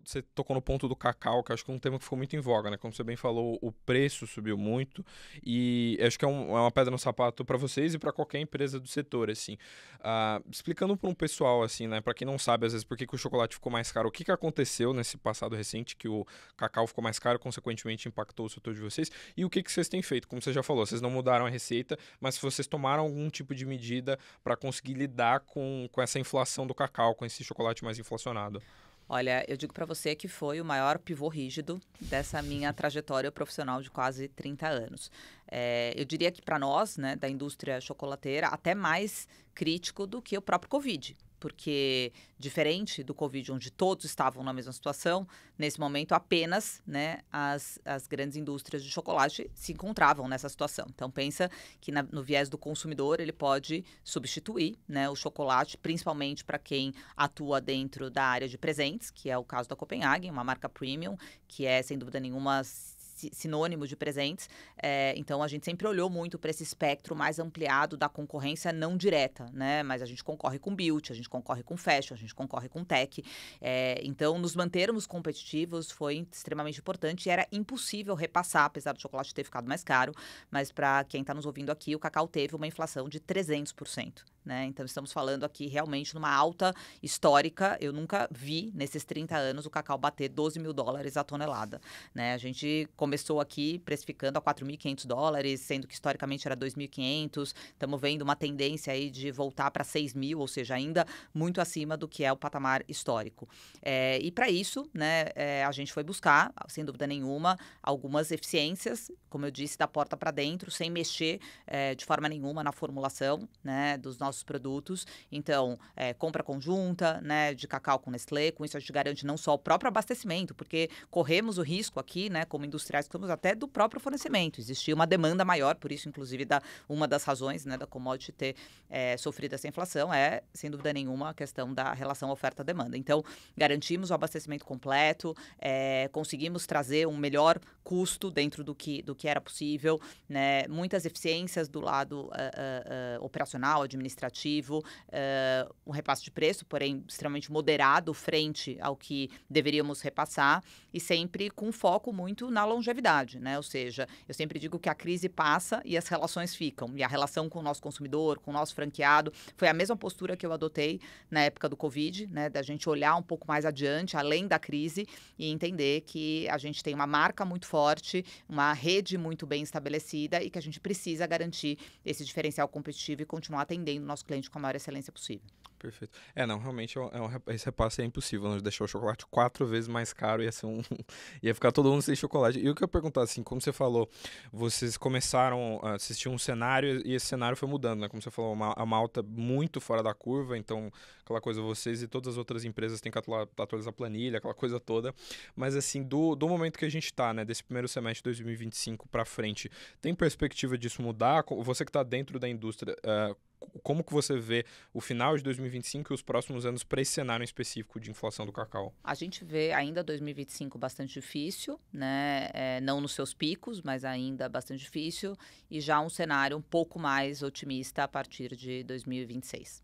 você tocou no ponto do cacau, que acho que é um tema que ficou muito em voga, né? Como você bem falou, o preço subiu muito e acho que é uma pedra no sapato para vocês e para qualquer empresa do setor, assim. Explicando para um pessoal, assim, né? Para quem não sabe, às vezes, por que que o chocolate ficou mais caro, o que que aconteceu nesse passado recente que o cacau ficou mais caro, consequentemente impactou o setor de vocês e o que que vocês têm feito? Como você já falou, vocês não mudaram a receita, mas se vocês tomaram algum tipo de medida para conseguir lidar com essa inflação do cacau, com esse chocolate mais inflacionado. Olha, eu digo para você que foi o maior pivô rígido dessa minha trajetória profissional de quase 30 anos. Eu diria que para nós, né, da indústria chocolateira, até mais crítico do que o próprio Covid. Porque, diferente do Covid, onde todos estavam na mesma situação, nesse momento apenas, né, as grandes indústrias de chocolate se encontravam nessa situação. Então, pensa que no viés do consumidor ele pode substituir, né, o chocolate, principalmente para quem atua dentro da área de presentes, que é o caso da Copenhagen, uma marca premium, que é, sem dúvida nenhuma, sinônimo de presentes. Então, a gente sempre olhou muito para esse espectro mais ampliado da concorrência não direta, né? Mas a gente concorre com beauty, a gente concorre com fashion, a gente concorre com tech. Então, nos mantermos competitivos foi extremamente importante e era impossível repassar, apesar do chocolate ter ficado mais caro, mas para quem está nos ouvindo aqui, o cacau teve uma inflação de 300%. Né? Então, estamos falando aqui realmente numa alta histórica. Eu nunca vi, nesses 30 anos, o cacau bater $12.000 a tonelada. Né? A gente começou aqui precificando a $4.500, sendo que historicamente era 2.500. Estamos vendo uma tendência aí de voltar para 6.000, ou seja, ainda muito acima do que é o patamar histórico. E para isso, né, a gente foi buscar, sem dúvida nenhuma, algumas eficiências, como eu disse, da porta para dentro, sem mexer de forma nenhuma na formulação, né, dos nossos produtos. Então, compra conjunta, né, de cacau com Nestlé. Com isso a gente garante não só o próprio abastecimento, porque corremos o risco aqui, né, como industriais, que estamos até do próprio fornecimento. Existia uma demanda maior, por isso, inclusive, uma das razões, né, da commodity ter sofrido essa inflação é, sem dúvida nenhuma, a questão da relação oferta-demanda. Então, garantimos o abastecimento completo, conseguimos trazer um melhor custo dentro do que era possível, né, muitas eficiências do lado operacional, administrativo, um repasse de preço, porém extremamente moderado frente ao que deveríamos repassar e sempre com foco muito na longevidade, né? Ou seja, eu sempre digo que a crise passa e as relações ficam. E a relação com o nosso consumidor, com o nosso franqueado, foi a mesma postura que eu adotei na época do Covid, né? Da gente olhar um pouco mais adiante, além da crise, e entender que a gente tem uma marca muito forte, uma rede muito bem estabelecida e que a gente precisa garantir esse diferencial competitivo e continuar atendendo o nosso cliente com a maior excelência possível. Perfeito. Não, realmente esse repasse é impossível, né? Deixar o chocolate 4 vezes mais caro, ia ser ia ficar todo mundo sem chocolate. E o que eu ia perguntar, assim, como você falou, vocês começaram a assistir um cenário e esse cenário foi mudando, né? Como você falou, uma alta muito fora da curva, então aquela coisa, vocês e todas as outras empresas têm que atualizar a planilha, aquela coisa toda. Mas, assim, do momento que a gente tá, né, desse primeiro semestre de 2025 para frente, tem perspectiva disso mudar? Você que está dentro da indústria, como que você vê o final de 2025 e os próximos anos para esse cenário específico de inflação do cacau? A gente vê ainda 2025 bastante difícil, né? Não nos seus picos, mas ainda bastante difícil, e já um cenário um pouco mais otimista a partir de 2026.